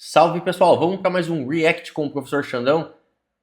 Salve pessoal, vamos para mais um React com o professor Xandão.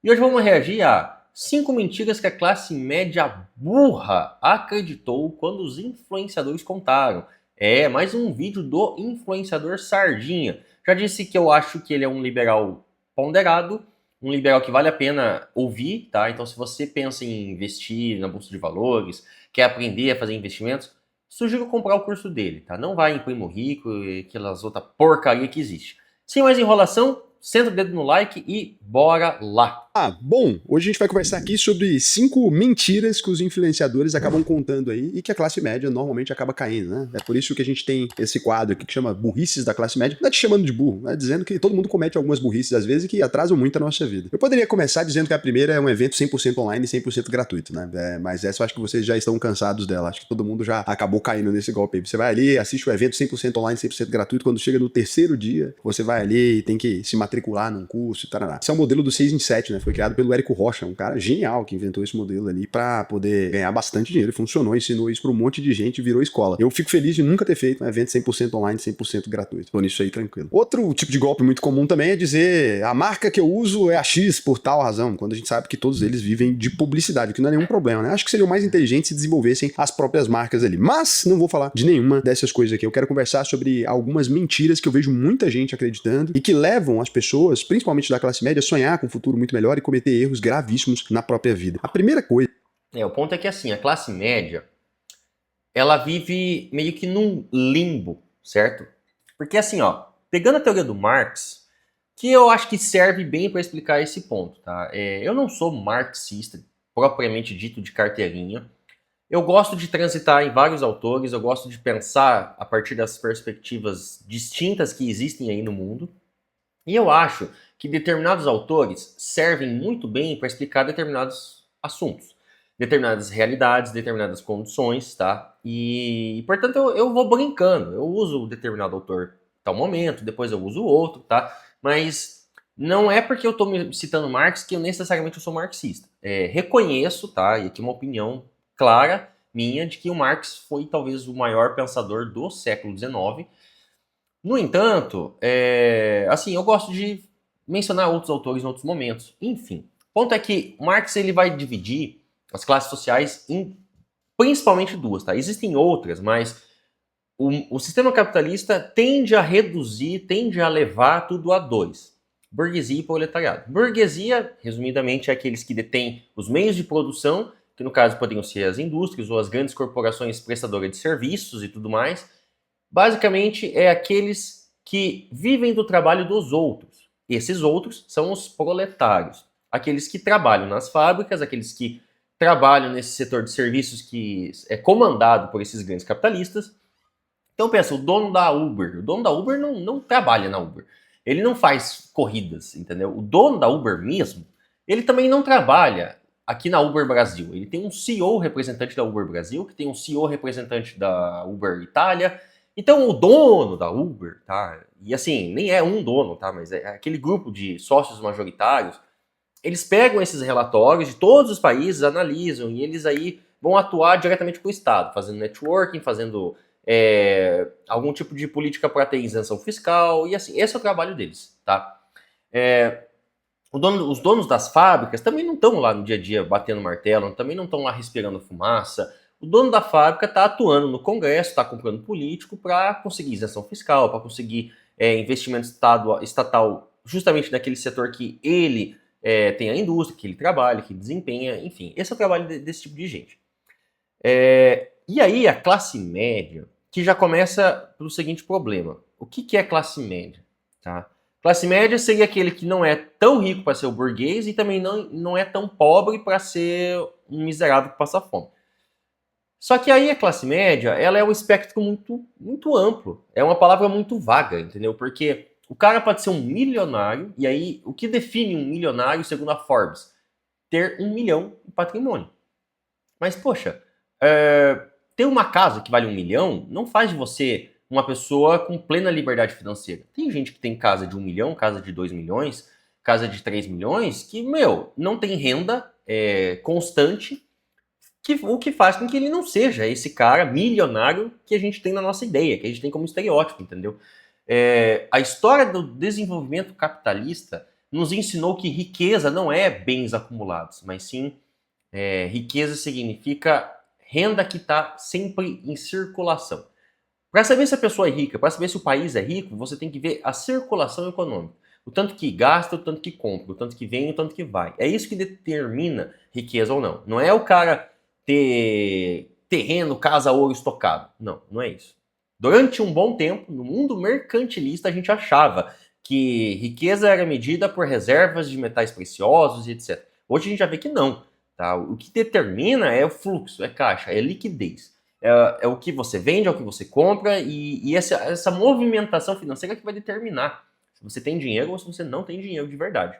E hoje vamos reagir a 5 mentiras que a classe média burra acreditou quando os influenciadores contaram. É, mais um vídeo do influenciador Sardinha. Já disse que eu acho que ele é um liberal ponderado, um liberal que vale a pena ouvir, tá? Então se você pensa em investir na bolsa de valores, quer aprender a fazer investimentos, sugiro comprar o curso dele, tá? Não vai em Primo Rico e aquelas outras porcaria que existe. Sem mais enrolação, senta o dedo no like e bora lá! Bom, hoje a gente vai conversar aqui sobre 5 mentiras que os influenciadores acabam contando aí e que a classe média normalmente acaba caindo, né? É por isso que a gente tem esse quadro aqui que chama Burrices da Classe Média. Não é te chamando de burro, é dizendo que todo mundo comete algumas burrices às vezes e que atrasam muito a nossa vida. Eu poderia começar dizendo que a primeira é um evento 100% online e 100% gratuito, né? Mas essa eu acho que vocês já estão cansados dela. Acho que todo mundo já acabou caindo nesse golpe aí. Você vai ali, assiste o evento 100% online, 100% gratuito. Quando chega no terceiro dia, você vai ali e tem que se matricular num curso e tal. Esse é o modelo do 6 em 7, né? Foi criado pelo Érico Rocha, um cara genial que inventou esse modelo ali pra poder ganhar bastante dinheiro. Funcionou, ensinou isso pra um monte de gente e virou escola. Eu fico feliz de nunca ter feito um evento 100% online, 100% gratuito. Tô nisso aí tranquilo. Outro tipo de golpe muito comum também é dizer a marca que eu uso é a X por tal razão, quando a gente sabe que todos eles vivem de publicidade, o que não é nenhum problema, né? Acho que seria o mais inteligente se desenvolvessem as próprias marcas ali. Mas não vou falar de nenhuma dessas coisas aqui. Eu quero conversar sobre algumas mentiras que eu vejo muita gente acreditando e que levam as pessoas, principalmente da classe média, a sonhar com um futuro muito melhor e cometer erros gravíssimos na própria vida. A primeira coisa... O ponto é que assim, a classe média, ela vive meio que num limbo, certo? Porque assim, ó, pegando a teoria do Marx, que eu acho que serve bem para explicar esse ponto, tá? Eu não sou marxista, propriamente dito de carteirinha. Eu gosto de transitar em vários autores, eu gosto de pensar a partir das perspectivas distintas que existem aí no mundo. E eu acho que determinados autores servem muito bem para explicar determinados assuntos, determinadas realidades, determinadas condições, tá? E portanto, eu vou brincando. Eu uso um determinado autor em tal momento, depois eu uso outro, tá? Mas não é porque eu estou citando Marx que eu necessariamente sou marxista. Reconheço, tá? E aqui uma opinião clara minha de que o Marx foi talvez o maior pensador do século XIX. No entanto, assim, eu gosto de mencionar outros autores em outros momentos. Enfim, o ponto é que Marx ele vai dividir as classes sociais em principalmente duas, tá? Existem outras, mas o sistema capitalista tende a reduzir, tende a levar tudo a dois: burguesia e proletariado. Burguesia, resumidamente, é aqueles que detêm os meios de produção, que no caso poderiam ser as indústrias ou as grandes corporações prestadoras de serviços e tudo mais. Basicamente, é aqueles que vivem do trabalho dos outros. Esses outros são os proletários. Aqueles que trabalham nas fábricas, aqueles que trabalham nesse setor de serviços que é comandado por esses grandes capitalistas. Então pensa, o dono da Uber. O dono da Uber não trabalha na Uber. Ele não faz corridas, entendeu? O dono da Uber mesmo, ele também não trabalha aqui na Uber Brasil. Ele tem um CEO representante da Uber Brasil, que tem um CEO representante da Uber Itália. Então o dono da Uber, tá? E assim, nem é um dono, tá? Mas é aquele grupo de sócios majoritários. Eles pegam esses relatórios de todos os países, analisam e eles aí vão atuar diretamente com o Estado, fazendo networking, fazendo algum tipo de política para ter isenção fiscal e assim, esse é o trabalho deles, tá? Os donos das fábricas também não estão lá no dia a dia batendo martelo, também não estão lá respirando fumaça. O dono da fábrica está atuando no Congresso, está comprando político para conseguir isenção fiscal, para conseguir investimento estatal justamente naquele setor que ele tem a indústria, que ele trabalha, que desempenha, enfim. Esse é o trabalho desse tipo de gente. E aí a classe média, que já começa pelo seguinte problema. O que é classe média? Tá? Classe média seria aquele que não é tão rico para ser o burguês e também não é tão pobre para ser um miserável que passa fome. Só que aí a classe média, ela é um espectro muito, muito amplo. É uma palavra muito vaga, entendeu? Porque o cara pode ser um milionário, e aí o que define um milionário, segundo a Forbes? Ter 1 milhão em patrimônio. Mas, poxa, ter uma casa que vale 1 milhão não faz de você uma pessoa com plena liberdade financeira. Tem gente que tem casa de 1 milhão, casa de 2 milhões, casa de 3 milhões, que, não tem renda constante, o que faz com que ele não seja esse cara milionário que a gente tem na nossa ideia, que a gente tem como estereótipo, entendeu? A história do desenvolvimento capitalista nos ensinou que riqueza não é bens acumulados, mas sim riqueza significa renda que está sempre em circulação. Para saber se a pessoa é rica, para saber se o país é rico, você tem que ver a circulação econômica. O tanto que gasta, o tanto que compra, o tanto que vem, o tanto que vai. É isso que determina riqueza ou não. Não é o cara ter terreno, casa, ouro estocado. Não, não é isso. Durante um bom tempo, no mundo mercantilista, a gente achava que riqueza era medida por reservas de metais preciosos e etc. Hoje a gente já vê que não. Tá? O que determina é o fluxo, é caixa, é liquidez. É o que você vende, é o que você compra, e essa movimentação financeira que vai determinar se você tem dinheiro ou se você não tem dinheiro de verdade.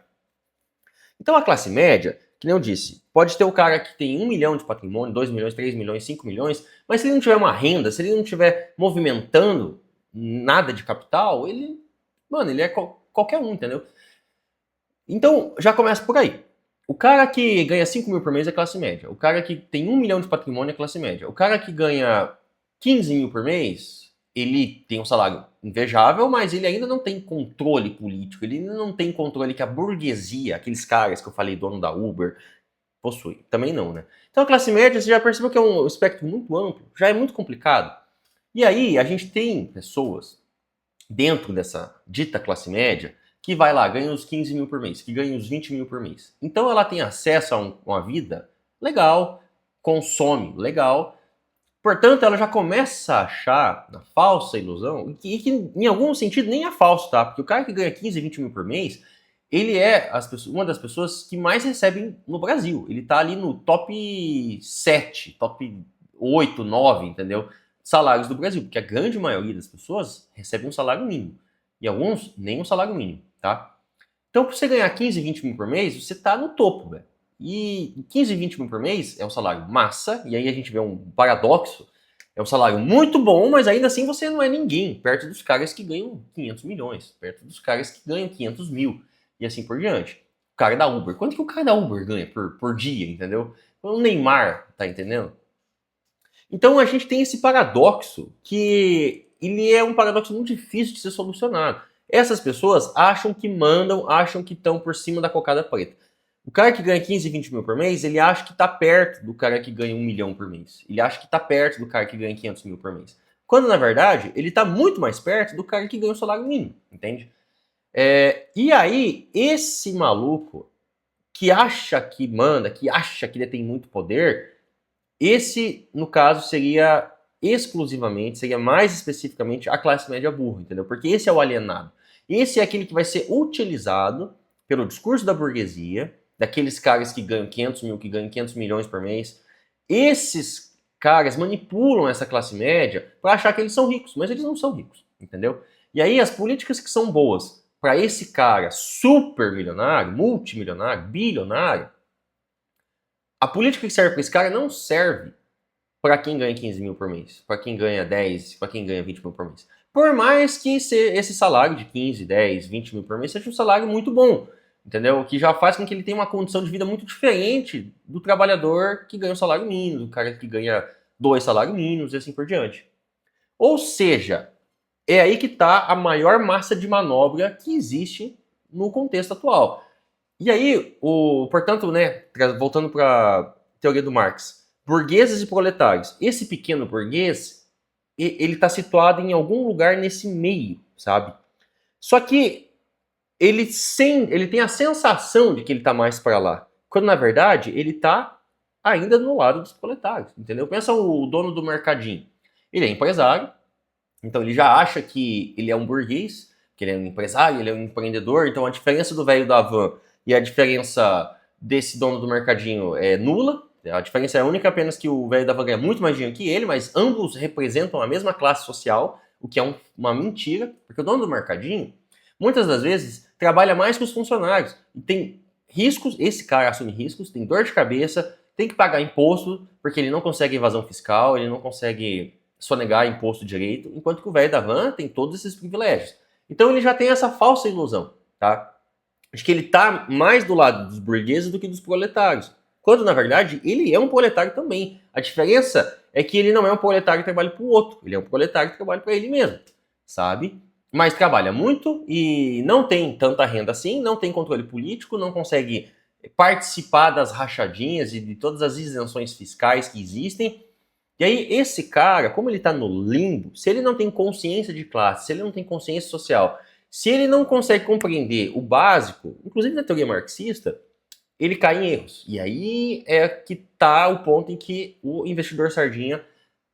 Então a classe média, que nem eu disse, pode ter o cara que tem 1 milhão de patrimônio, 2 milhões, 3 milhões, 5 milhões, mas se ele não tiver uma renda, se ele não estiver movimentando nada de capital, ele é qualquer um, entendeu? Então já começa por aí. O cara que ganha 5 mil por mês é classe média. O cara que tem 1 milhão de patrimônio é classe média. O cara que ganha 15 mil por mês, ele tem um salário invejável, mas ele ainda não tem controle político. Ele ainda não tem controle que a burguesia, aqueles caras que eu falei, dono da Uber, possui. Também não, né? Então a classe média, você já percebeu que é um espectro muito amplo, já é muito complicado. E aí a gente tem pessoas dentro dessa dita classe média que vai lá, ganha os 15 mil por mês, que ganha os 20 mil por mês. Então ela tem acesso a uma vida legal, consome legal, portanto ela já começa a achar, na falsa ilusão, e que em algum sentido nem é falso, tá? Porque o cara que ganha 15, 20 mil por mês, ele é uma das pessoas que mais recebem no Brasil. Ele tá ali no top 7, top 8, 9, entendeu? Salários do Brasil, porque a grande maioria das pessoas recebe um salário mínimo. E alguns nem um salário mínimo, tá? Então, para você ganhar 15, 20 mil por mês, você tá no topo, velho. E 15, 20 mil por mês é um salário massa, e aí a gente vê um paradoxo. É um salário muito bom, mas ainda assim você não é ninguém, perto dos caras que ganham 500 milhões, perto dos caras que ganham 500 mil, e assim por diante. O cara da Uber, quanto que o cara da Uber ganha por dia, entendeu? O Neymar, tá entendendo? Então a gente tem esse paradoxo que ele é um paradoxo muito difícil de ser solucionado. Essas pessoas acham que mandam, acham que estão por cima da cocada preta. O cara que ganha 15, 20 mil por mês, ele acha que está perto do cara que ganha 1 milhão por mês. Ele acha que está perto do cara que ganha 500 mil por mês. Quando, na verdade, ele está muito mais perto do cara que ganha o salário mínimo, entende? E aí, esse maluco que acha que manda, que acha que detém muito poder, esse, no caso, seria exclusivamente, seria mais especificamente a classe média burra, entendeu? Porque esse é o alienado. Esse é aquele que vai ser utilizado pelo discurso da burguesia, daqueles caras que ganham 500 mil, que ganham 500 milhões por mês. Esses caras manipulam essa classe média para achar que eles são ricos, mas eles não são ricos, entendeu? E aí as políticas que são boas para esse cara super milionário, multimilionário, bilionário, a política que serve para esse cara não serve para quem ganha 15 mil por mês, para quem ganha 10, para quem ganha 20 mil por mês. Por mais que esse salário de 15, 10, 20 mil por mês seja um salário muito bom, entendeu? Que já faz com que ele tenha uma condição de vida muito diferente do trabalhador que ganha um salário mínimo, do cara que ganha 2 salários mínimos e assim por diante. Ou seja, é aí que está a maior massa de manobra que existe no contexto atual. E aí, portanto, né, voltando para a teoria do Marx, burgueses e proletários. Esse pequeno burguês, ele está situado em algum lugar nesse meio, sabe? Só que ele tem a sensação de que ele está mais para lá, quando na verdade ele está ainda no lado dos proletários, entendeu? Pensa o dono do mercadinho. Ele é empresário, então ele já acha que ele é um burguês, que ele é um empresário, ele é um empreendedor, então a diferença do velho da van e a diferença desse dono do mercadinho é nula. A diferença é única apenas que o velho da van ganha muito mais dinheiro que ele, mas ambos representam a mesma classe social, o que é uma mentira, porque o dono do mercadinho, muitas das vezes, trabalha mais que os funcionários. E tem riscos, esse cara assume riscos, tem dor de cabeça, tem que pagar imposto, porque ele não consegue evasão fiscal, ele não consegue sonegar imposto direito, enquanto que o velho da van tem todos esses privilégios. Então ele já tem essa falsa ilusão, tá? Acho que ele está mais do lado dos burgueses do que dos proletários. Quando, na verdade, ele é um proletário também. A diferença é que ele não é um proletário que trabalha para o outro. Ele é um proletário que trabalha para ele mesmo, sabe? mas trabalha muito e não tem tanta renda assim, não tem controle político, não consegue participar das rachadinhas e de todas as isenções fiscais que existem. E aí, esse cara, como ele está no limbo, se ele não tem consciência de classe, se ele não tem consciência social, se ele não consegue compreender o básico, inclusive na teoria marxista, ele cai em erros. E aí é que está o ponto em que o investidor Sardinha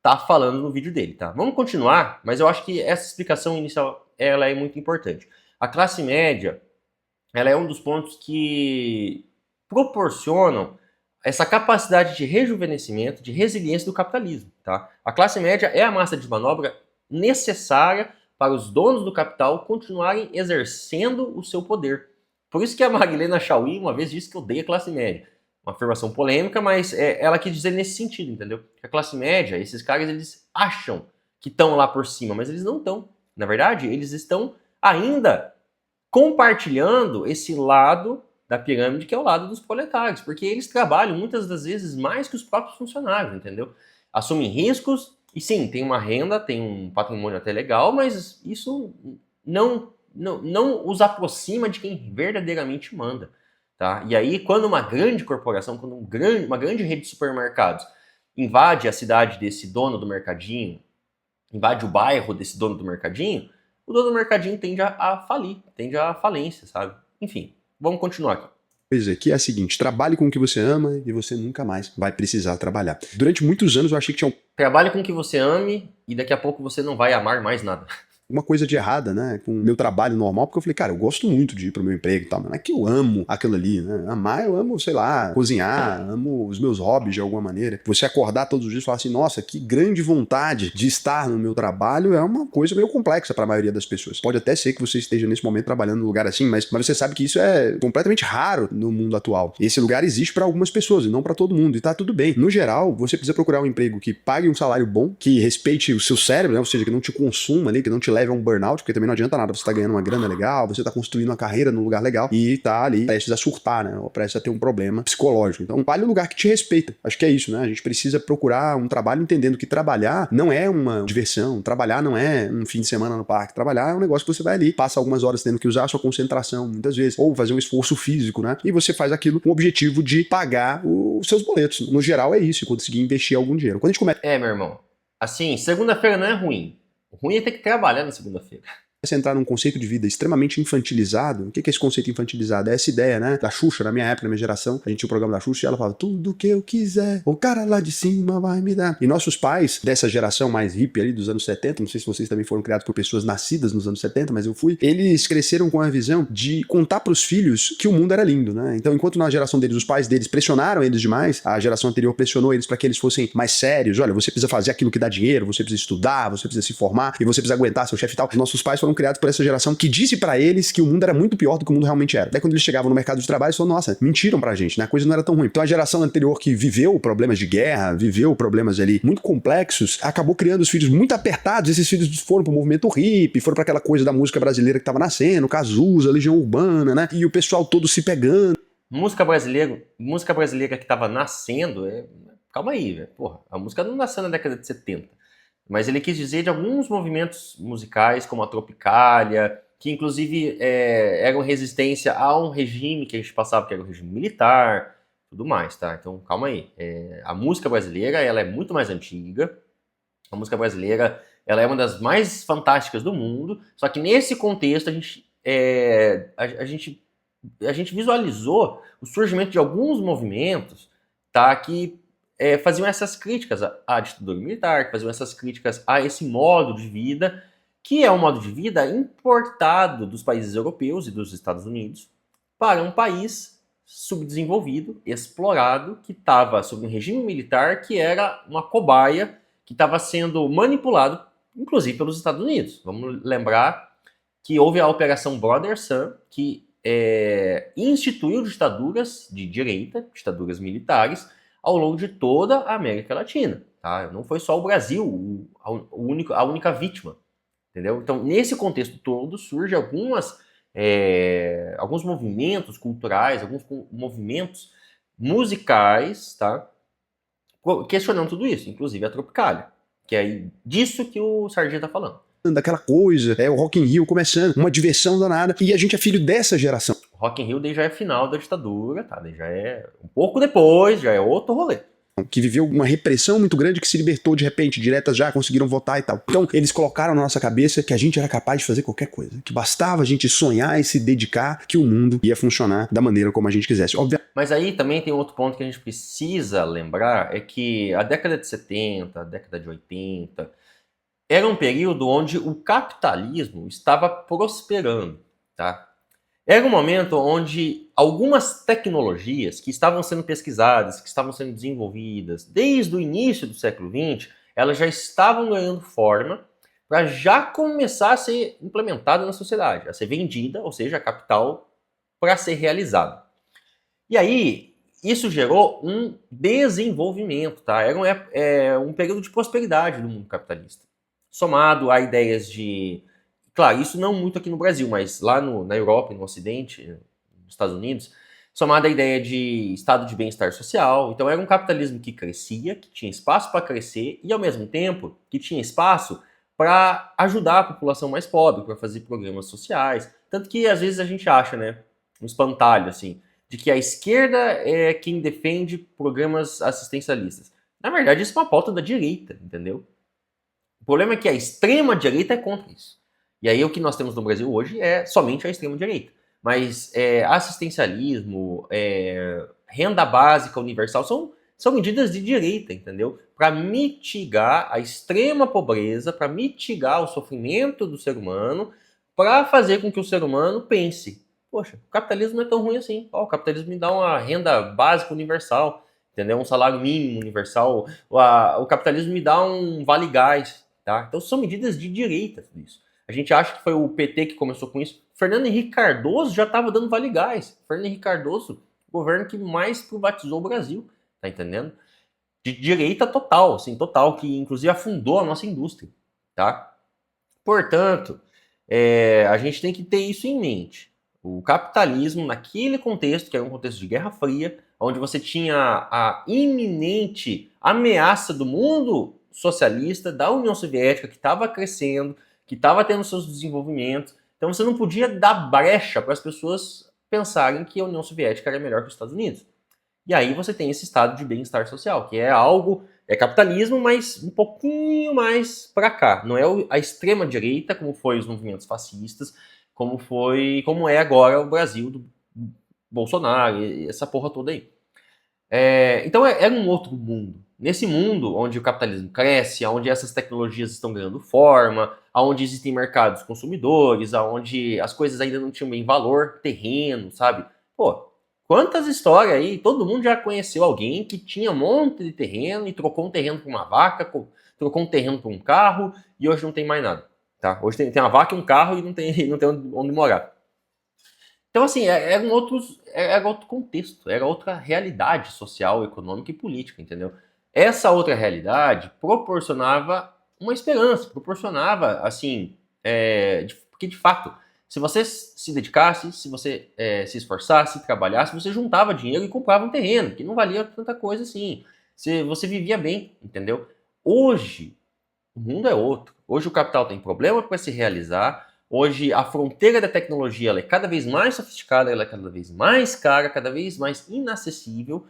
tá falando no vídeo dele, tá? Vamos continuar, mas eu acho que essa explicação inicial ela é muito importante. A classe média, ela é um dos pontos que proporcionam essa capacidade de rejuvenescimento, de resiliência do capitalismo, tá? A classe média é a massa de manobra necessária para os donos do capital continuarem exercendo o seu poder. Por isso que a Marilena Chauí uma vez disse que odeia a classe média. Uma afirmação polêmica, mas ela quis dizer nesse sentido, entendeu? Que a classe média, esses caras, eles acham que estão lá por cima, mas eles não estão. Na verdade, eles estão ainda compartilhando esse lado da pirâmide que é o lado dos proletários, porque eles trabalham muitas das vezes mais que os próprios funcionários, entendeu? Assumem riscos e sim, tem uma renda, tem um patrimônio até legal, mas isso não os aproxima de quem verdadeiramente manda. Tá? E aí, quando uma grande corporação, quando uma grande rede de supermercados invade a cidade desse dono do mercadinho, invade o bairro desse dono do mercadinho, o dono do mercadinho tende a falir, tende à falência, sabe? Enfim, vamos continuar aqui. Coisa que é a seguinte: trabalhe com o que você ama e você nunca mais vai precisar trabalhar. Durante muitos anos eu achei que tinha Trabalhe com o que você ame e daqui a pouco você não vai amar mais nada. uma coisa de errada, né, com o meu trabalho normal, porque eu falei, cara, eu gosto muito de ir pro meu emprego e tal, mas não é que eu amo aquilo ali, né? Amar, eu amo, sei lá, cozinhar, amo os meus hobbies de alguma maneira. Você acordar todos os dias e falar assim, nossa, que grande vontade de estar no meu trabalho, é uma coisa meio complexa para a maioria das pessoas. Pode até ser que você esteja nesse momento trabalhando num lugar assim, mas você sabe que isso é completamente raro no mundo atual. Esse lugar existe para algumas pessoas e não para todo mundo, e tá tudo bem. No geral, você precisa procurar um emprego que pague um salário bom, que respeite o seu cérebro, né? Ou seja, que não te consuma ali, que não te leve a um burnout, porque também não adianta nada, você tá ganhando uma grana legal, você tá construindo uma carreira num lugar legal e tá ali prestes a surtar, né? Ou prestes a ter um problema psicológico. Então, vale um lugar que te respeita. Acho que é isso, né? A gente precisa procurar um trabalho entendendo que trabalhar não é uma diversão, trabalhar não é um fim de semana no parque, trabalhar é um negócio que você vai ali, passa algumas horas tendo que usar a sua concentração, muitas vezes, ou fazer um esforço físico, né? E você faz aquilo com o objetivo de pagar os seus boletos. No geral é isso, conseguir investir algum dinheiro. Quando a gente começa Meu irmão, assim, segunda-feira não é ruim. O ruim é ter que trabalhar na segunda-feira. a entrar num conceito de vida extremamente infantilizado, o que é esse conceito infantilizado? É essa ideia, né? Da Xuxa, na minha época, na minha geração, a gente tinha o programa da Xuxa e ela falava, tudo que eu quiser, o cara lá de cima vai me dar. E nossos pais, dessa geração mais hippie ali dos anos 70, não sei se vocês também foram criados por pessoas nascidas nos anos 70, mas eu fui, eles cresceram com a visão de contar pros filhos que o mundo era lindo, né? Então, enquanto na geração deles, os pais deles pressionaram eles demais, a geração anterior pressionou eles para que eles fossem mais sérios, olha, você precisa fazer aquilo que dá dinheiro, você precisa estudar, você precisa se formar, e você precisa aguentar seu chefe e tal. Os nossos pais foram criados por essa geração que disse pra eles que o mundo era muito pior do que o mundo realmente era. Daí quando eles chegavam no mercado de trabalho, eles falaram, nossa, mentiram pra gente, né? A coisa não era tão ruim. Então a geração anterior que viveu problemas de guerra, viveu problemas ali muito complexos, acabou criando os filhos muito apertados. Esses filhos foram pro movimento hippie, foram pra aquela coisa da música brasileira que tava nascendo, Cazuza, Legião Urbana, né? E o pessoal todo se pegando. Música brasileira que tava nascendo, calma aí, velho. Porra, a música não nasceu na década de 70. Mas ele quis dizer de alguns movimentos musicais, como a Tropicália, que inclusive eram resistência a um regime que a gente passava, que era o regime militar, tudo mais, tá? Então, calma aí. A música brasileira, ela é muito mais antiga. A música brasileira, ela é uma das mais fantásticas do mundo. Só que nesse contexto, a gente visualizou o surgimento de alguns movimentos, tá? Que faziam essas críticas à ditadura militar, que faziam essas críticas a esse modo de vida, que é um modo de vida importado dos países europeus e dos Estados Unidos para um país subdesenvolvido, explorado, que estava sob um regime militar que era uma cobaia, que estava sendo manipulado, inclusive pelos Estados Unidos. Vamos lembrar que houve a Operação Brother Sun, que instituiu ditaduras de direita, ditaduras militares, ao longo de toda a América Latina. Tá? Não foi só o Brasil a única vítima. Entendeu? Então, nesse contexto todo, surgem alguns movimentos culturais, alguns movimentos musicais, tá? Questionando tudo isso, inclusive a Tropicália, que é disso que o Sardinha está falando. aquela coisa, o Rock in Rio começando, uma diversão danada, e a gente é filho dessa geração. O Rock in Rio daí já é final da ditadura, tá? Daí já é um pouco depois, já é outro rolê. Que viveu uma repressão muito grande, que se libertou de repente, diretas já, conseguiram votar e tal. Então, eles colocaram na nossa cabeça que a gente era capaz de fazer qualquer coisa, que bastava a gente sonhar e se dedicar, que o mundo ia funcionar da maneira como a gente quisesse. Obviamente. Mas aí também tem outro ponto que a gente precisa lembrar, é que a década de 70, a década de 80, era um período onde o capitalismo estava prosperando, tá? Era um momento onde algumas tecnologias que estavam sendo pesquisadas, que estavam sendo desenvolvidas desde o início do século XX, elas já estavam ganhando forma para já começar a ser implementada na sociedade, a ser vendida, ou seja, a capital para ser realizada. E aí, isso gerou um desenvolvimento, tá? Era um período de prosperidade do mundo capitalista, somado a ideias de... Claro, isso não muito aqui no Brasil, mas lá na Europa e no Ocidente, nos Estados Unidos, somado à ideia de estado de bem-estar social. Então era um capitalismo que crescia, que tinha espaço para crescer e, ao mesmo tempo, que tinha espaço para ajudar a população mais pobre, para fazer programas sociais. Tanto que, às vezes, a gente acha, né, um espantalho, assim, de que a esquerda é quem defende programas assistencialistas. Na verdade, isso é uma pauta da direita, entendeu? O problema é que a extrema-direita é contra isso. E aí o que nós temos no Brasil hoje é somente a extrema-direita. Mas assistencialismo, renda básica universal são medidas de direita, entendeu? Para mitigar a extrema pobreza, para mitigar o sofrimento do ser humano, para fazer com que o ser humano pense: poxa, o capitalismo não é tão ruim assim. O capitalismo me dá uma renda básica universal, entendeu? Um salário mínimo universal. O capitalismo me dá um vale-gás. Tá? Então são medidas de direita tudo isso. A gente acha que foi o PT que começou com isso. Fernando Henrique Cardoso já estava dando vale gás. Fernando Henrique Cardoso, o governo que mais privatizou o Brasil, tá entendendo? De direita total, assim, total, que inclusive afundou a nossa indústria, tá? Portanto, a gente tem que ter isso em mente. O capitalismo, naquele contexto, que era um contexto de Guerra Fria, onde você tinha a iminente ameaça do mundo socialista, da União Soviética, que estava crescendo, que estava tendo seus desenvolvimentos. Então você não podia dar brecha para as pessoas pensarem que a União Soviética era melhor que os Estados Unidos. E aí você tem esse estado de bem-estar social, que é algo, é capitalismo, mas um pouquinho mais para cá. Não é a extrema direita, como foi os movimentos fascistas, como é agora o Brasil do Bolsonaro, e essa porra toda aí. Então era um outro mundo. Nesse mundo onde o capitalismo cresce, onde essas tecnologias estão ganhando forma, onde existem mercados consumidores, onde as coisas ainda não tinham bem valor, terreno, sabe? Pô, quantas histórias aí, todo mundo já conheceu alguém que tinha um monte de terreno e trocou um terreno por uma vaca, trocou um terreno por um carro e hoje não tem mais nada, tá? Hoje tem uma vaca e um carro e não tem onde morar. Então, assim, era outro contexto, era outra realidade social, econômica e política, entendeu? Essa outra realidade proporcionava uma esperança, proporcionava, assim, porque de fato, se você se dedicasse, se você se esforçasse, trabalhasse, você juntava dinheiro e comprava um terreno, que não valia tanta coisa assim. Você vivia bem, entendeu? Hoje, o mundo é outro. Hoje o capital tem problema para se realizar. Hoje a fronteira da tecnologia ela é cada vez mais sofisticada, ela é cada vez mais cara, cada vez mais inacessível,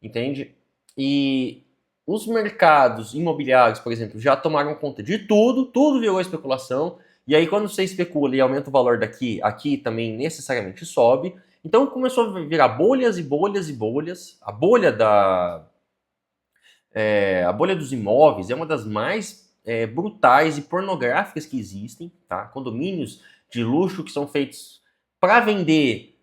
entende? E os mercados imobiliários, por exemplo, já tomaram conta de tudo virou especulação. E aí quando você especula e aumenta o valor daqui, aqui também necessariamente sobe. Então começou a virar bolhas e bolhas e bolhas. A bolha dos imóveis é uma das mais brutais e pornográficas que existem, tá? Condomínios de luxo que são feitos para vender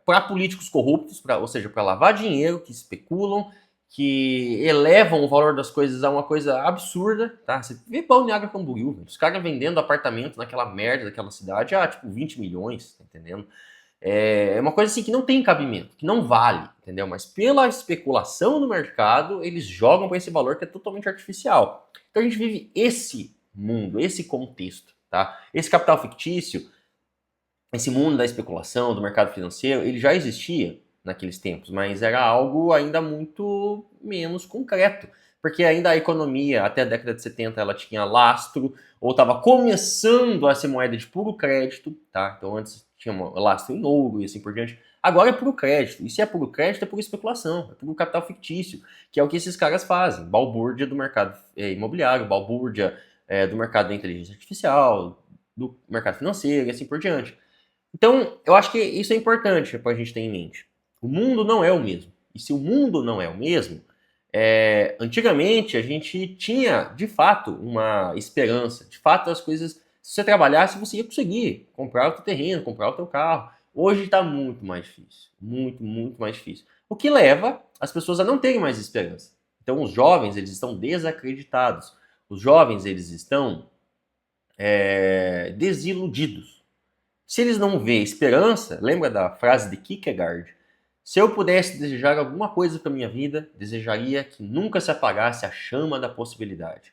para políticos corruptos, ou seja, para lavar dinheiro, que especulam, que elevam o valor das coisas a uma coisa absurda, tá? Você vê Balneário Camboriú, os caras vendendo apartamento naquela merda daquela cidade a, tipo, 20 milhões, tá entendendo? É uma coisa assim que não tem cabimento, que não vale, entendeu? Mas pela especulação no mercado, eles jogam para esse valor que é totalmente artificial. Então a gente vive esse mundo, esse contexto, tá? Esse capital fictício, esse mundo da especulação, do mercado financeiro, ele já existia naqueles tempos, mas era algo ainda muito menos concreto. porque ainda a economia, até a década de 70, ela tinha lastro, ou estava começando a ser moeda de puro crédito, tá? Então antes tinha lastro em ouro e assim por diante. Agora é puro crédito. E se é puro crédito, é pura especulação, é puro capital fictício, que é o que esses caras fazem. Balbúrdia do mercado imobiliário, balbúrdia do mercado da inteligência artificial, do mercado financeiro e assim por diante. Então, eu acho que isso é importante para a gente ter em mente. O mundo não é o mesmo. E se o mundo não é o mesmo, antigamente a gente tinha, de fato, uma esperança. De fato, as coisas, se você trabalhasse, você ia conseguir comprar o teu terreno, comprar o teu carro. Hoje está muito mais difícil. Muito, muito mais difícil. O que leva as pessoas a não terem mais esperança. Então, os jovens, eles estão desacreditados. Os jovens, eles estão desiludidos. Se eles não vêem esperança, lembra da frase de Kierkegaard? Se eu pudesse desejar alguma coisa para minha vida, desejaria que nunca se apagasse a chama da possibilidade.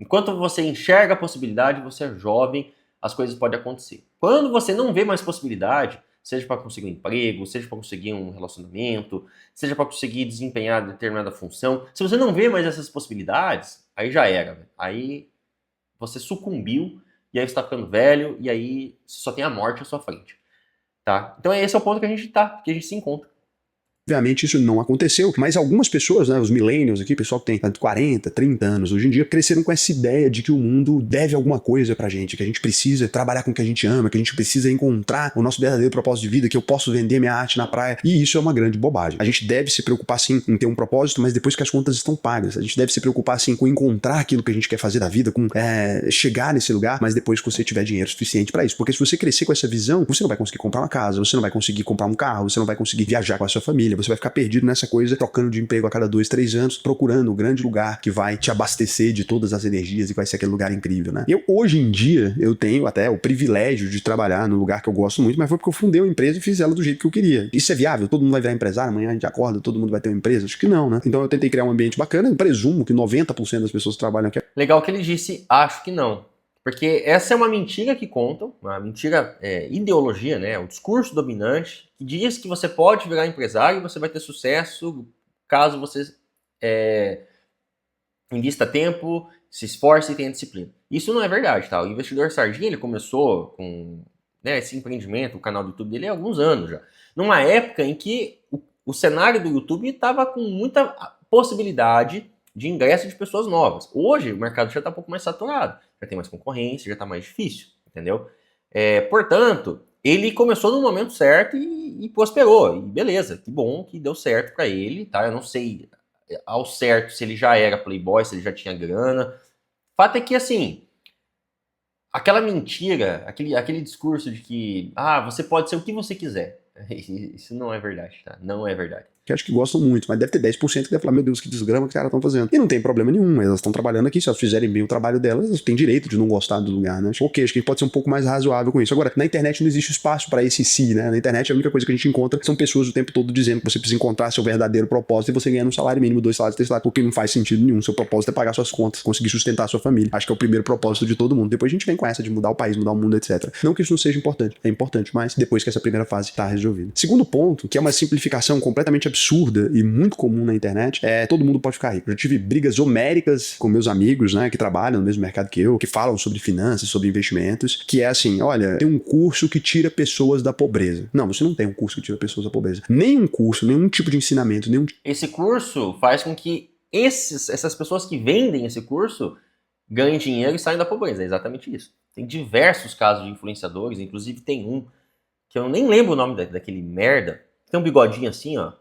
Enquanto você enxerga a possibilidade, você é jovem, as coisas podem acontecer. Quando você não vê mais possibilidade, seja para conseguir um emprego, seja para conseguir um relacionamento, seja para conseguir desempenhar determinada função, se você não vê mais essas possibilidades, aí já era. Véio. Aí você sucumbiu, e aí você está ficando velho, e aí você só tem a morte à sua frente. Tá? Então esse é o ponto que a gente se encontra. Obviamente isso não aconteceu, mas algumas pessoas, né, os millennials aqui, pessoal que tem 40, 30 anos, hoje em dia cresceram com essa ideia de que o mundo deve alguma coisa pra gente, que a gente precisa trabalhar com o que a gente ama, que a gente precisa encontrar o nosso verdadeiro propósito de vida, que eu posso vender minha arte na praia, e isso é uma grande bobagem. A gente deve se preocupar sim em ter um propósito, mas depois que as contas estão pagas. A gente deve se preocupar sim com encontrar aquilo que a gente quer fazer da vida, com chegar nesse lugar, mas depois que você tiver dinheiro suficiente pra isso. Porque se você crescer com essa visão, você não vai conseguir comprar uma casa, você não vai conseguir comprar um carro, você não vai conseguir viajar com a sua família, você vai ficar perdido nessa coisa, trocando de emprego a cada 2, 3 anos, procurando o grande lugar que vai te abastecer de todas as energias e vai ser aquele lugar incrível, né? Hoje em dia, eu tenho até o privilégio de trabalhar no lugar que eu gosto muito, mas foi porque eu fundei uma empresa e fiz ela do jeito que eu queria. Isso é viável? Todo mundo vai virar empresário? Amanhã a gente acorda, todo mundo vai ter uma empresa? Acho que não, né? Então eu tentei criar um ambiente bacana, eu presumo que 90% das pessoas que trabalham aqui. Legal que ele disse, acho que não. Porque essa é uma mentira que contam, uma mentira ideologia, né? O discurso dominante que diz que você pode virar empresário e você vai ter sucesso caso você invista tempo, se esforce e tenha disciplina. Isso não é verdade, tá? O investidor Sardinha, ele começou com esse empreendimento, o canal do YouTube dele há alguns anos já. Numa época em que o cenário do YouTube estava com muita possibilidade de ingresso de pessoas novas. Hoje o mercado já está um pouco mais saturado, já tem mais concorrência, já está mais difícil, entendeu? Portanto, ele começou no momento certo e prosperou, e beleza, que bom que deu certo para ele, tá? Eu não sei ao certo se ele já era playboy, se ele já tinha grana. Fato é que, assim, aquela mentira, aquele discurso de que você pode ser o que você quiser, isso não é verdade, tá? Não é verdade. Que acho que gostam muito, mas deve ter 10% que deve falar, meu Deus, que desgrama que os caras estão fazendo. E não tem problema nenhum, elas estão trabalhando aqui, se elas fizerem bem o trabalho delas, elas têm direito de não gostar do lugar, né? Ok, acho que a gente pode ser um pouco mais razoável com isso. Agora, na internet não existe espaço para esse si, né? Na internet a única coisa que a gente encontra são pessoas o tempo todo dizendo que você precisa encontrar seu verdadeiro propósito e você ganhando um salário mínimo, 2 salários, 3 salários, porque não faz sentido nenhum. Seu propósito é pagar suas contas, conseguir sustentar a sua família. Acho que é o primeiro propósito de todo mundo. Depois a gente vem com essa de mudar o país, mudar o mundo, etc. Não que isso não seja importante, é importante, mas depois que essa primeira fase está resolvida. Segundo ponto, que é uma simplificação completamente absurda e muito comum na internet, todo mundo pode ficar rico. Eu tive brigas homéricas com meus amigos, né, que trabalham no mesmo mercado que eu, que falam sobre finanças, sobre investimentos, que é assim, olha, tem um curso que tira pessoas da pobreza. Não, você não tem um curso que tira pessoas da pobreza. Nenhum curso, nenhum tipo de ensinamento, nenhum... Esse curso faz com que essas pessoas que vendem esse curso ganhem dinheiro e saiam da pobreza. É exatamente isso. Tem diversos casos de influenciadores, inclusive tem um, que eu nem lembro o nome daquele merda, tem um bigodinho assim, ó,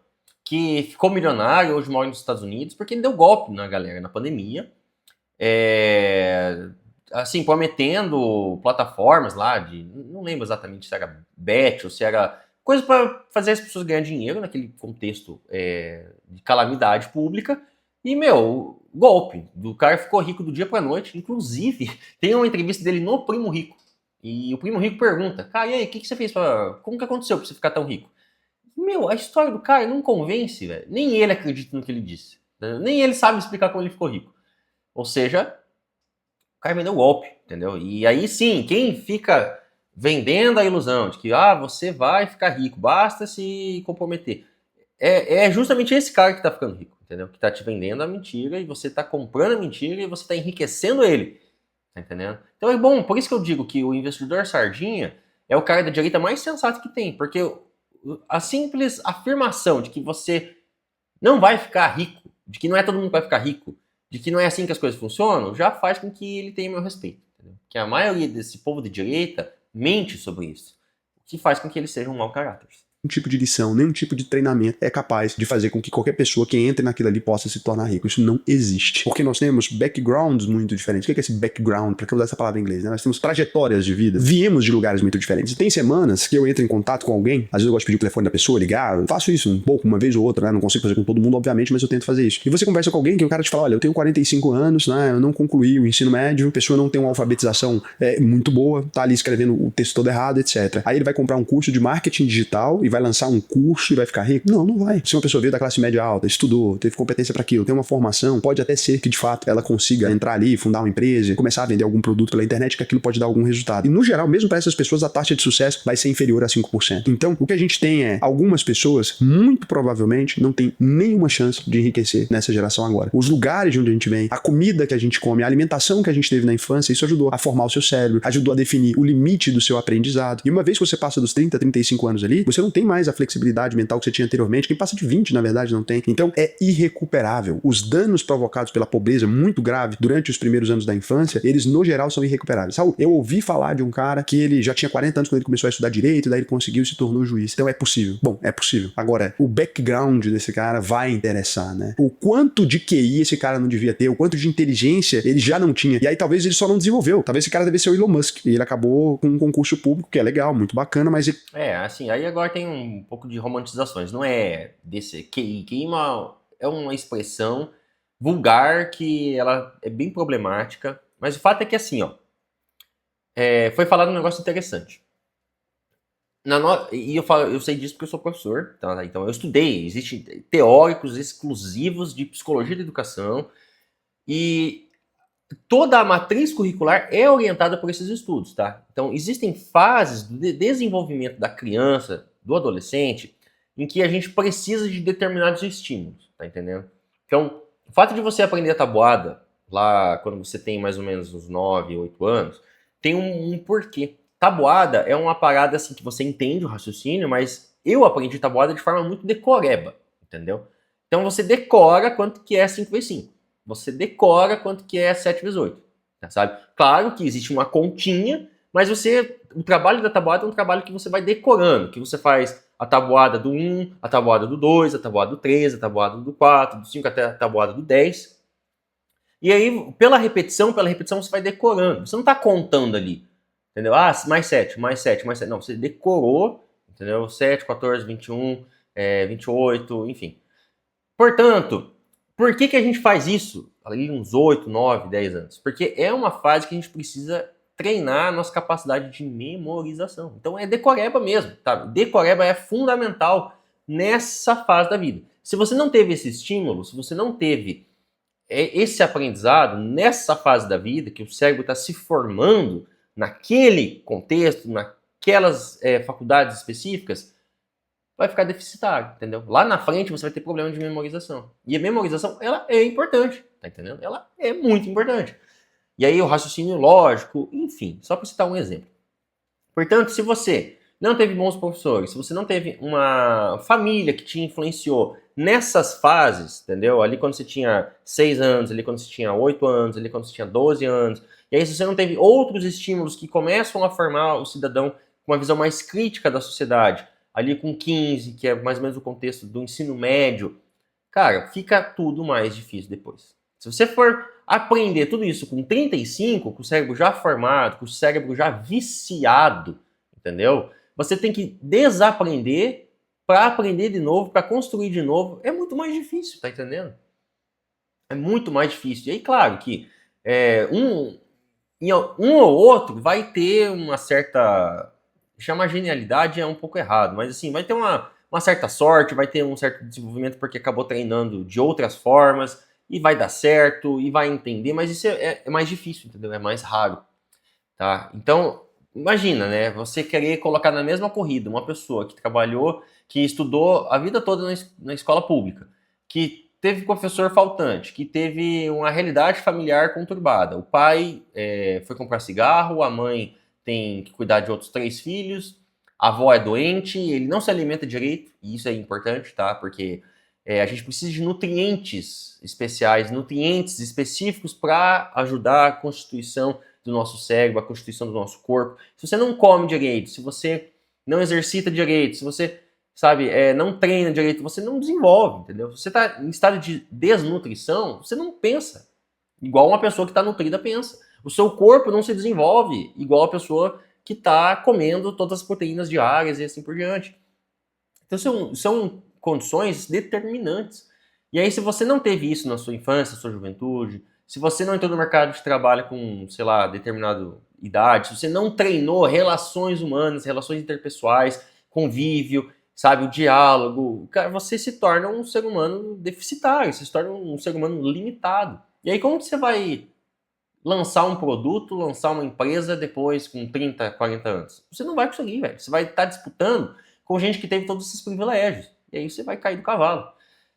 que ficou milionário, hoje mora nos Estados Unidos, porque ele deu golpe na galera na pandemia, assim, prometendo plataformas lá de, não lembro exatamente se era bet ou se era coisa para fazer as pessoas ganharem dinheiro naquele contexto de calamidade pública, e, golpe, do cara ficou rico do dia pra noite, inclusive, tem uma entrevista dele no Primo Rico, e o Primo Rico pergunta, cara, e aí, o que você fez como que aconteceu pra você ficar tão rico? A história do cara não convence, velho. Nem ele acredita no que ele disse. Né? Nem ele sabe explicar como ele ficou rico. Ou seja, o cara vendeu golpe, entendeu? E aí sim, quem fica vendendo a ilusão de que você vai ficar rico, basta se comprometer. é justamente esse cara que tá ficando rico, entendeu? Que tá te vendendo a mentira e você tá comprando a mentira e você tá enriquecendo ele, tá entendendo? Então é bom, por isso que eu digo que o investidor sardinha é o cara da direita mais sensato que tem, porque a simples afirmação de que você não vai ficar rico, de que não é todo mundo que vai ficar rico, de que não é assim que as coisas funcionam, já faz com que ele tenha meu respeito, entendeu? Que a maioria desse povo de direita mente sobre isso, o que faz com que eles sejam mau caráter. Tipo de lição, nenhum tipo de treinamento é capaz de fazer com que qualquer pessoa que entre naquilo ali possa se tornar rico. Isso não existe. Porque nós temos backgrounds muito diferentes. O que é esse background? Para que eu usar essa palavra em inglês, né? Nós temos trajetórias de vida. Viemos de lugares muito diferentes. E tem semanas que eu entro em contato com alguém, às vezes eu gosto de pedir o telefone da pessoa, ligar, eu faço isso um pouco, uma vez ou outra, né? Não consigo fazer com todo mundo, obviamente, mas eu tento fazer isso. E você conversa com alguém que o cara te fala, olha, eu tenho 45 anos, né? Eu não concluí o ensino médio, a pessoa não tem uma alfabetização muito boa, tá ali escrevendo o texto todo errado, etc. Aí ele vai comprar um curso de marketing digital e vai lançar um curso e vai ficar rico? Não, não vai. Se uma pessoa veio da classe média alta, estudou, teve competência para aquilo, tem uma formação, pode até ser que de fato ela consiga entrar ali, fundar uma empresa, começar a vender algum produto pela internet, que aquilo pode dar algum resultado. E no geral, mesmo para essas pessoas, a taxa de sucesso vai ser inferior a 5%. Então, o que a gente tem é algumas pessoas, muito provavelmente, não tem nenhuma chance de enriquecer nessa geração agora. Os lugares de onde a gente vem, a comida que a gente come, a alimentação que a gente teve na infância, isso ajudou a formar o seu cérebro, ajudou a definir o limite do seu aprendizado. E uma vez que você passa dos 30, 35 anos ali, você não tem mais a flexibilidade mental que você tinha anteriormente. Quem passa de 20, na verdade, não tem. Então, é irrecuperável. Os danos provocados pela pobreza muito grave durante os primeiros anos da infância, eles, no geral, são irrecuperáveis. Saúl, eu ouvi falar de um cara que ele já tinha 40 anos quando ele começou a estudar direito, daí ele conseguiu e se tornou juiz. Então, é possível. Bom, é possível. Agora, o background desse cara vai interessar, né? O quanto de QI esse cara não devia ter, o quanto de inteligência ele já não tinha. E aí, talvez ele só não desenvolveu. Talvez esse cara devesse ser o Elon Musk. E ele acabou com um concurso público, que é legal, muito bacana, mas ele... Assim, aí agora tem um pouco de romantizações. Não é desse QI. QI é uma expressão vulgar que ela é bem problemática. Mas o fato é que assim, foi falado um negócio interessante. E eu sei disso porque eu sou professor, tá? Então eu estudei. Existem teóricos exclusivos de psicologia da educação e toda a matriz curricular é orientada por esses estudos, tá? Então existem fases do desenvolvimento da criança, do adolescente, em que a gente precisa de determinados estímulos, tá entendendo? Então, o fato de você aprender a tabuada lá quando você tem mais ou menos uns 9, 8 anos, tem um porquê. Tabuada é uma parada assim que você entende o raciocínio, mas eu aprendi tabuada de forma muito decoreba, entendeu? Então você decora quanto que é 5 vezes 5. Você decora quanto que é 7 vezes 8, sabe? Claro que existe uma continha, mas o trabalho da tabuada é um trabalho que você vai decorando, que você faz a tabuada do 1, a tabuada do 2, a tabuada do 3, a tabuada do 4, do 5 até a tabuada do 10. E aí, pela repetição você vai decorando. Você não está contando ali, entendeu? Mais 7, mais 7, mais 7. Não, você decorou, entendeu? 7, 14, 21, 28, enfim. Portanto, por que a gente faz isso ali uns 8, 9, 10 anos? Porque é uma fase que a gente precisa treinar a nossa capacidade de memorização. Então é decoreba mesmo, tá? Decoreba é fundamental nessa fase da vida. Se você não teve esse estímulo, se você não teve esse aprendizado nessa fase da vida, que o cérebro está se formando naquele contexto, naquelas faculdades específicas, vai ficar deficitário, entendeu? Lá na frente você vai ter problema de memorização. E a memorização, ela é importante, tá entendendo? Ela é muito importante. E aí o raciocínio lógico, enfim, só para citar um exemplo. Portanto, se você não teve bons professores, se você não teve uma família que te influenciou nessas fases, entendeu? Ali quando você tinha 6 anos, ali quando você tinha 8 anos, ali quando você tinha 12 anos, e aí se você não teve outros estímulos que começam a formar o cidadão com uma visão mais crítica da sociedade, ali com 15, que é mais ou menos o contexto do ensino médio, cara, fica tudo mais difícil depois. Se você for aprender tudo isso com 35, com o cérebro já formado, com o cérebro já viciado, entendeu? Você tem que desaprender para aprender de novo, para construir de novo. É muito mais difícil, tá entendendo? É muito mais difícil. E aí, claro que um ou outro vai ter uma certa... Chamar genialidade é um pouco errado, mas assim, vai ter uma certa sorte, vai ter um certo desenvolvimento porque acabou treinando de outras formas, e vai dar certo, e vai entender, mas isso é mais difícil, entendeu? É mais raro, tá? Então, imagina, né? Você querer colocar na mesma corrida uma pessoa que trabalhou, que estudou a vida toda na escola pública, que teve professor faltante, que teve uma realidade familiar conturbada. O pai foi comprar cigarro, a mãe tem que cuidar de outros 3 filhos, a avó é doente, ele não se alimenta direito, e isso é importante, tá? Porque a gente precisa de nutrientes especiais, nutrientes específicos para ajudar a constituição do nosso cérebro, a constituição do nosso corpo. Se você não come direito, se você não exercita direito, se você, sabe, não treina direito, você não desenvolve, entendeu? Se você está em estado de desnutrição, você não pensa igual uma pessoa que está nutrida pensa. O seu corpo não se desenvolve igual a pessoa que está comendo todas as proteínas diárias e assim por diante. Então são condições determinantes. E aí, se você não teve isso na sua infância, na sua juventude, se você não entrou no mercado de trabalho com, sei lá, determinada idade, se você não treinou relações humanas, relações interpessoais, convívio, sabe, o diálogo, cara, você se torna um ser humano deficitário, você se torna um ser humano limitado. E aí, como que você vai lançar um produto, lançar uma empresa depois com 30, 40 anos? Você não vai conseguir, velho. Você vai estar disputando com gente que teve todos esses privilégios. E aí você vai cair do cavalo,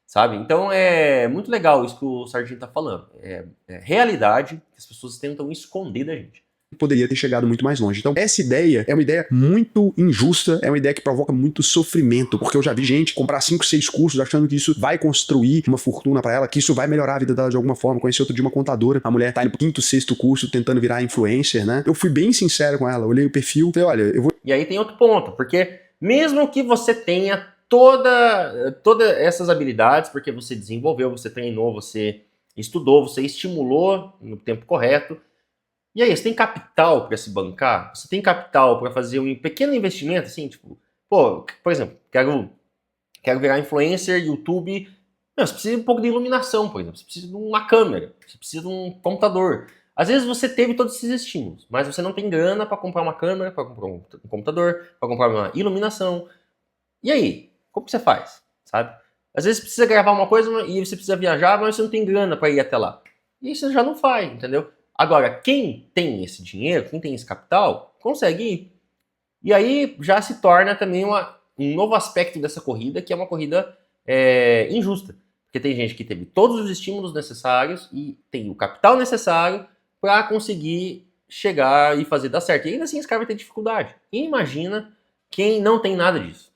sabe? Então é muito legal isso que o Sargento tá falando. É realidade que as pessoas tentam esconder da gente. Poderia ter chegado muito mais longe. Então, essa ideia é uma ideia muito injusta, é uma ideia que provoca muito sofrimento, porque eu já vi gente comprar 5, 6 cursos achando que isso vai construir uma fortuna pra ela, que isso vai melhorar a vida dela de alguma forma. Conheci outro dia uma contadora, a mulher tá indo pro 5º, 6º curso tentando virar influencer, né? Eu fui bem sincero com ela, olhei o perfil, falei, olha, eu vou... E aí tem outro ponto, porque mesmo que você tenha todas essas habilidades, porque você desenvolveu, você treinou, você estudou, você estimulou no tempo correto, e aí, você tem capital para se bancar? Você tem capital para fazer um pequeno investimento, assim, tipo, pô, por exemplo, quero virar influencer, YouTube. Não, você precisa de um pouco de iluminação, por exemplo. Você precisa de uma câmera, você precisa de um computador. Às vezes você teve todos esses estímulos, mas você não tem grana para comprar uma câmera, para comprar um computador, para comprar uma iluminação. E aí, como que você faz, sabe? Às vezes você precisa gravar uma coisa e você precisa viajar, mas você não tem grana para ir até lá. E aí você já não faz, entendeu? Agora, quem tem esse dinheiro, quem tem esse capital, consegue ir. E aí já se torna também um novo aspecto dessa corrida, que é uma corrida injusta. Porque tem gente que teve todos os estímulos necessários e tem o capital necessário para conseguir chegar e fazer dar certo. E ainda assim esse cara vai ter dificuldade. E imagina quem não tem nada disso.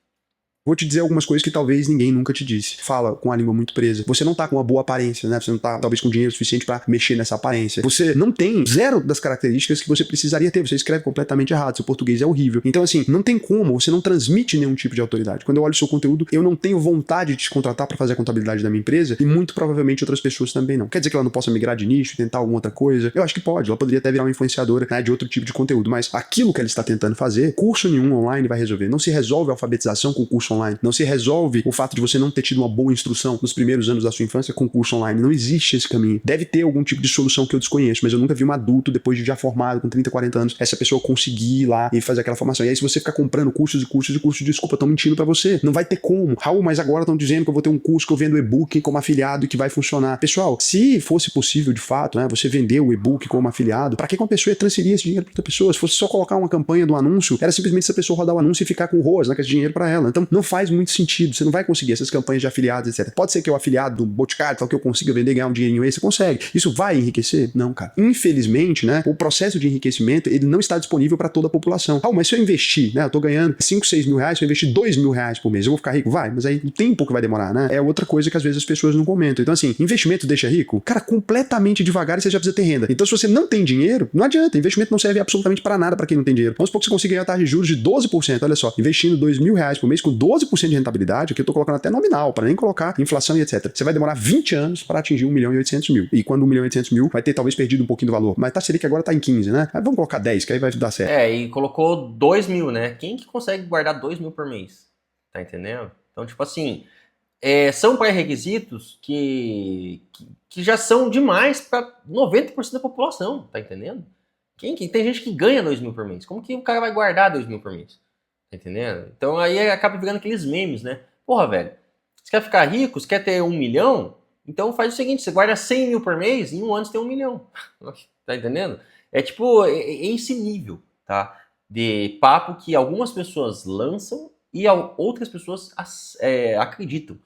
Vou te dizer algumas coisas que talvez ninguém nunca te disse. Fala com a língua muito presa. Você não tá com uma boa aparência, né? Você não tá, talvez, com dinheiro suficiente pra mexer nessa aparência. Você não tem zero das características que você precisaria ter. Você escreve completamente errado. Seu português é horrível. Então, assim, não tem como. Você não transmite nenhum tipo de autoridade. Quando eu olho o seu conteúdo, eu não tenho vontade de te contratar pra fazer a contabilidade da minha empresa e muito provavelmente outras pessoas também não. Quer dizer que ela não possa migrar de nicho, tentar alguma outra coisa? Eu acho que pode. Ela poderia até virar uma influenciadora, né, de outro tipo de conteúdo. Mas aquilo que ela está tentando fazer, curso nenhum online vai resolver. Não se resolve a alfabetização com curso online. Não se resolve o fato de você não ter tido uma boa instrução nos primeiros anos da sua infância com curso online. Não existe esse caminho. Deve ter algum tipo de solução que eu desconheço, mas eu nunca vi um adulto, depois de já formado, com 30, 40 anos, essa pessoa conseguir ir lá e fazer aquela formação. E aí, se você ficar comprando cursos e cursos e cursos, desculpa, estão mentindo pra você. Não vai ter como. Raul, mas agora estão dizendo que eu vou ter um curso que eu vendo e-book como afiliado e que vai funcionar. Pessoal, se fosse possível, de fato, né, você vender o e-book como afiliado, pra que uma pessoa ia transferir esse dinheiro pra outra pessoa? Se fosse só colocar uma campanha do anúncio, era simplesmente essa pessoa rodar o anúncio e ficar com ROAS, né, com esse dinheiro pra ela. Então, não faz muito sentido. Você não vai conseguir essas campanhas de afiliados, etc. Pode ser que o afiliado do Boticário, tal, que eu consiga vender e ganhar um dinheirinho aí, você consegue. Isso vai enriquecer? Não, cara. Infelizmente, né, o processo de enriquecimento, ele não está disponível para toda a população. Ah, mas se eu investir, né, eu tô ganhando 5, 6 mil reais, se eu investir 2 mil reais por mês, eu vou ficar rico? Vai, mas aí o tempo que vai demorar, né? É outra coisa que às vezes as pessoas não comentam. Então, assim, investimento deixa rico? Cara, completamente devagar e você já precisa ter renda. Então, se você não tem dinheiro, não adianta. Investimento não serve absolutamente para nada para quem não tem dinheiro. Vamos supor que você consiga ganhar taxa de juros de 12%. Olha só, investindo 2 mil reais por mês com 12% de rentabilidade, aqui eu tô colocando até nominal, para nem colocar inflação e etc. Você vai demorar 20 anos para atingir 1.800.000. E quando 1.800.000 vai ter talvez perdido um pouquinho do valor. Mas taxa Selic agora tá em 15, né? Aí vamos colocar 10, que aí vai dar certo. E colocou 2 mil, né? Quem que consegue guardar 2 mil por mês? Tá entendendo? Então, tipo assim, são pré-requisitos que já são demais para 90% da população, tá entendendo? Tem gente que ganha 2 mil por mês. Como que o cara vai guardar 2 mil por mês? Tá entendendo? Então aí acaba virando aqueles memes, né? Porra, velho, você quer ficar rico? Você quer ter 1 milhão? Então faz o seguinte, você guarda 100 mil por mês, em um ano você tem 1 milhão. Tá entendendo? É tipo, é esse nível, tá? de papo que algumas pessoas lançam e outras pessoas acreditam.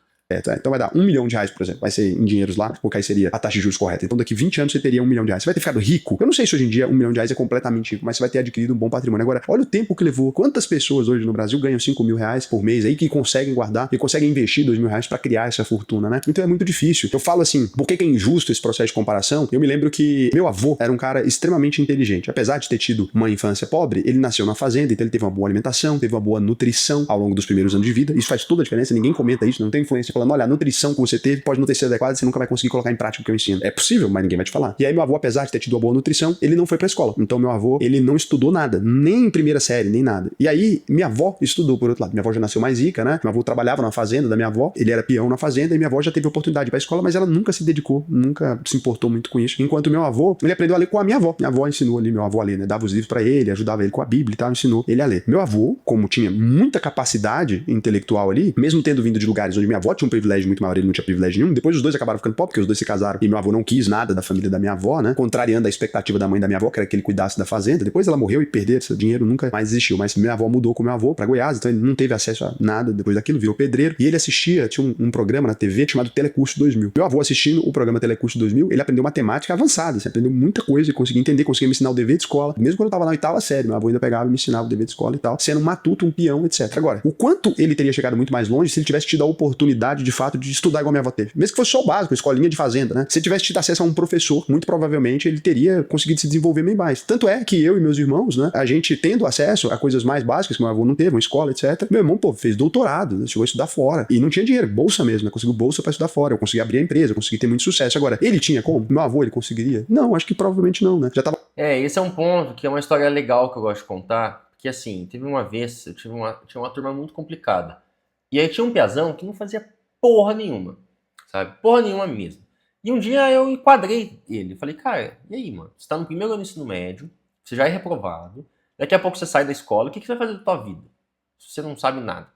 Tá? Então vai dar R$ 1 milhão, por exemplo. Vai ser em dinheiros lá, porque aí seria a taxa de juros correta. Então daqui 20 anos você teria R$ 1 milhão. Você vai ter ficado rico. Eu não sei se hoje em dia R$ 1 milhão é completamente rico, mas você vai ter adquirido um bom patrimônio. Agora, olha o tempo que levou. Quantas pessoas hoje no Brasil ganham R$ 5 mil por mês aí que conseguem guardar, que conseguem investir R$ 2 mil para criar essa fortuna, né? Então é muito difícil. Eu falo assim, por que é injusto esse processo de comparação? Eu me lembro que meu avô era um cara extremamente inteligente. Apesar de ter tido uma infância pobre, ele nasceu na fazenda, então ele teve uma boa alimentação, teve uma boa nutrição ao longo dos primeiros anos de vida. Isso faz toda a diferença, ninguém comenta isso, não tem influência falando, olha, a nutrição que você teve pode não ter sido adequada, você nunca vai conseguir colocar em prática o que eu ensino. É possível, mas ninguém vai te falar. E aí meu avô, apesar de ter tido uma boa nutrição, ele não foi pra escola. Então meu avô, ele não estudou nada, nem em primeira série, nem nada. E aí minha avó estudou, por outro lado. Minha avó já nasceu mais rica, né? Meu avô trabalhava na fazenda da minha avó, ele era peão na fazenda, e minha avó já teve oportunidade de ir pra escola, mas ela nunca se dedicou, nunca se importou muito com isso. Enquanto meu avô, ele aprendeu a ler com a minha avó. Minha avó ensinou ali, meu avô a ler, né? Dava os livros pra ele, ajudava ele com a Bíblia e tal, ensinou ele a ler. Meu avô, como tinha muita capacidade intelectual ali, mesmo tendo vindo de lugares onde minha avó tinha um privilégio muito maior, ele não tinha privilégio nenhum, depois os dois acabaram ficando pobres, porque os dois se casaram e meu avô não quis nada da família da minha avó, né? Contrariando a expectativa da mãe da minha avó, que era que ele cuidasse da fazenda. Depois ela morreu e perdeu esse dinheiro, nunca mais existiu. Mas minha avó mudou com meu avô pra Goiás, então ele não teve acesso a nada depois daquilo, virou pedreiro. E ele assistia, tinha um programa na TV chamado Telecurso 2000. Meu avô assistindo o programa Telecurso 2000, ele aprendeu matemática avançada, assim, aprendeu muita coisa e conseguia entender, conseguia me ensinar o dever de escola. Mesmo quando eu tava na oitava série, meu avô ainda pegava e me ensinava o dever de escola e tal, sendo um matuto, um peão, etc. Agora, o quanto ele teria chegado muito mais longe se ele tivesse tido a oportunidade, de fato, de estudar igual minha avó teve. Mesmo que fosse só o básico, escolinha de fazenda, né? Se ele tivesse tido acesso a um professor, muito provavelmente ele teria conseguido se desenvolver bem mais. Tanto é que eu e meus irmãos, né, a gente tendo acesso a coisas mais básicas, que meu avô não teve, uma escola, etc. Meu irmão, pô, fez doutorado, né, chegou a estudar fora. E não tinha dinheiro, bolsa mesmo, né? Conseguiu bolsa pra estudar fora. Eu consegui abrir a empresa, eu consegui ter muito sucesso. Agora, ele tinha como? Meu avô, ele conseguiria? Não, acho que provavelmente não, né? Já tava. Esse é um ponto que é uma história legal que eu gosto de contar, porque assim, teve uma vez, tinha uma turma muito complicada. E aí tinha um piazão que não fazia porra nenhuma, sabe? Porra nenhuma mesmo. E um dia eu enquadrei ele. Falei, cara, e aí, mano? Você tá no primeiro ano do ensino médio, você já é reprovado, daqui a pouco você sai da escola, o que você vai fazer da tua vida? Se você não sabe nada.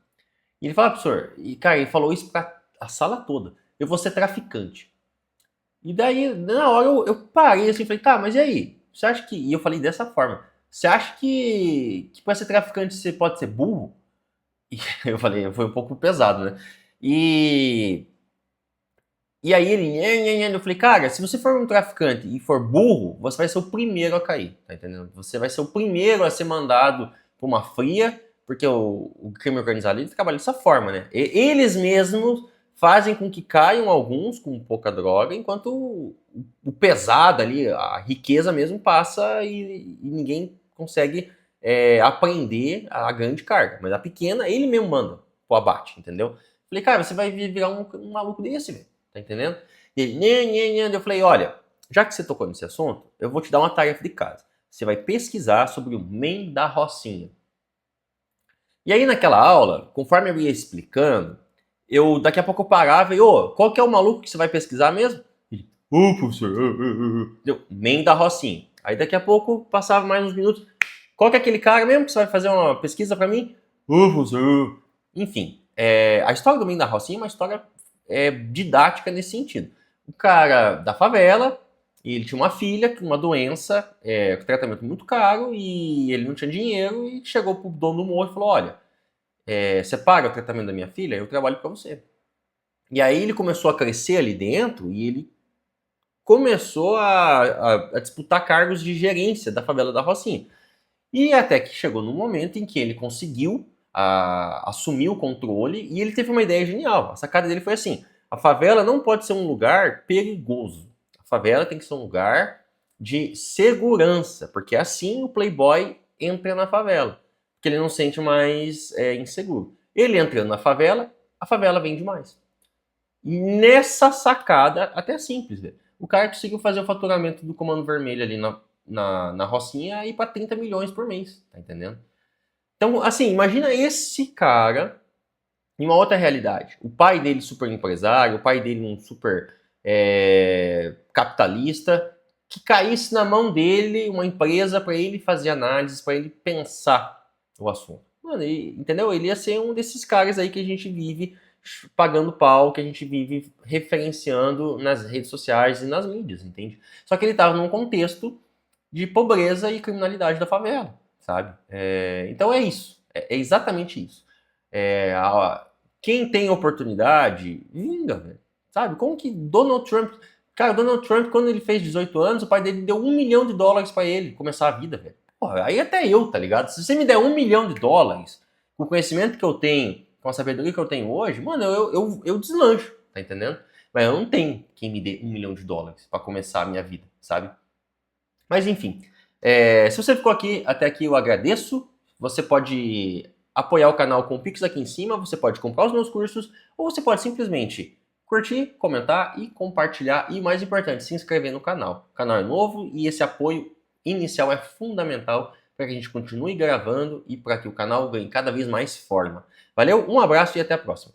E ele falou, professor, e cara, ele falou isso pra a sala toda. Eu vou ser traficante. E daí, na hora, eu parei assim, falei, tá, mas e aí? Você acha que... E eu falei dessa forma. Você acha que pra ser traficante você pode ser burro? E eu falei, foi um pouco pesado, né? E... E aí eu falei, cara, se você for um traficante e for burro, você vai ser o primeiro a cair, tá entendendo? Você vai ser o primeiro a ser mandado pra uma fria, porque o crime organizado ele trabalha dessa forma, né? Eles mesmos fazem com que caiam alguns com pouca droga, enquanto o pesado ali, a riqueza mesmo passa e ninguém consegue aprender a grande carga. Mas a pequena, ele mesmo manda pro abate, entendeu? Falei, cara, você vai virar um maluco desse, velho. Tá entendendo? E ele, eu falei, olha, já que você tocou nesse assunto, eu vou te dar uma tarefa de casa. Você vai pesquisar sobre o MEN da Rocinha. E aí naquela aula, conforme eu ia explicando, daqui a pouco eu parava e, qual que é o maluco que você vai pesquisar mesmo? Ele, professor, MEN da Rocinha. Aí daqui a pouco, passava mais uns minutos, qual que é aquele cara mesmo que você vai fazer uma pesquisa pra mim? Professor. Enfim, a história do MEN da Rocinha é uma história didática nesse sentido. O cara da favela, ele tinha uma filha com uma doença, com tratamento muito caro, e ele não tinha dinheiro, e chegou pro dono do morro e falou, olha, você paga o tratamento da minha filha? Eu trabalho para você. E aí ele começou a crescer ali dentro, e ele começou a disputar cargos de gerência da favela da Rocinha. E até que chegou no momento em que ele conseguiu assumir o controle, e ele teve uma ideia genial. A sacada dele foi assim, a favela não pode ser um lugar perigoso. A favela tem que ser um lugar de segurança, porque assim o playboy entra na favela, porque ele não se sente mais inseguro. Ele entrando na favela, a favela vende mais. E nessa sacada, até simples, velho, o cara conseguiu fazer o faturamento do Comando Vermelho ali na Rocinha e ir para 30 milhões por mês, tá entendendo? Então, assim, imagina esse cara em uma outra realidade. O pai dele super empresário, o pai dele um super capitalista, que caísse na mão dele uma empresa para ele fazer análises, para ele pensar o assunto. Mano, entendeu? Ele ia ser um desses caras aí que a gente vive pagando pau, que a gente vive referenciando nas redes sociais e nas mídias, entende? Só que ele estava num contexto de pobreza e criminalidade da favela. sabe? Então é isso, é exatamente isso. Quem tem oportunidade, vinga, velho, sabe? Como que Donald Trump... Cara, Donald Trump, quando ele fez 18 anos, o pai dele deu $1 milhão para ele começar a vida, velho. Porra, aí até eu, tá ligado? Se você me der $1 milhão, com o conhecimento que eu tenho, com a sabedoria que eu tenho hoje, mano, eu deslancho, tá entendendo? Mas eu não tenho quem me dê $1 milhão para começar a minha vida, sabe? Mas enfim, se você ficou aqui até aqui, eu agradeço. Você pode apoiar o canal com o Pix aqui em cima, você pode comprar os meus cursos, ou você pode simplesmente curtir, comentar e compartilhar. E mais importante, se inscrever no canal. O canal é novo e esse apoio inicial é fundamental para que a gente continue gravando e para que o canal ganhe cada vez mais forma. Valeu, um abraço e até a próxima.